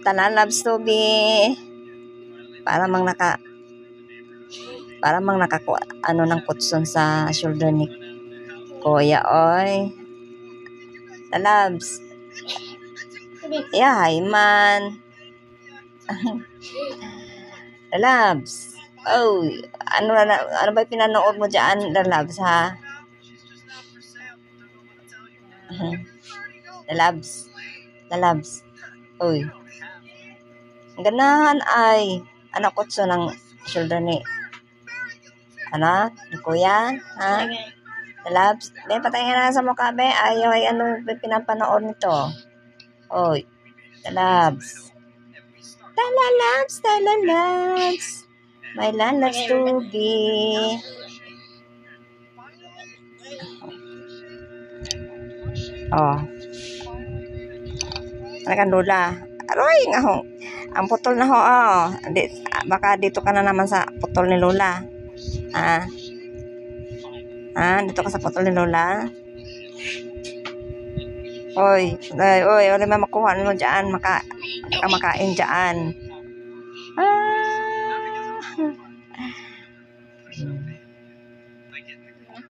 Tanan loves to be. Para mang ano ng kutson sa shoulder ni Kuya, oy. Talabs. Yeah, hi man. Talabs. Oh, ano ba pinanood mo diyan, Talabs, ha? Talabs. Oy. Ang ganahan ay anak kutso ng shoulder ni ni Kuya, ha? Talabs. Be, patayin na sa mukha, be. Ayaw ay ano pinapanood nito. Oy. Talabs. Talalabs. My land loves to be. Oh. Ano kan Lola? Aroy nga ho. Ang putol na ho, oh. Baka dito ka na naman sa putol ni Lola. Dito ka sa putol ni Lola. Oy, wala may makuha mo dyan. Makain dyan.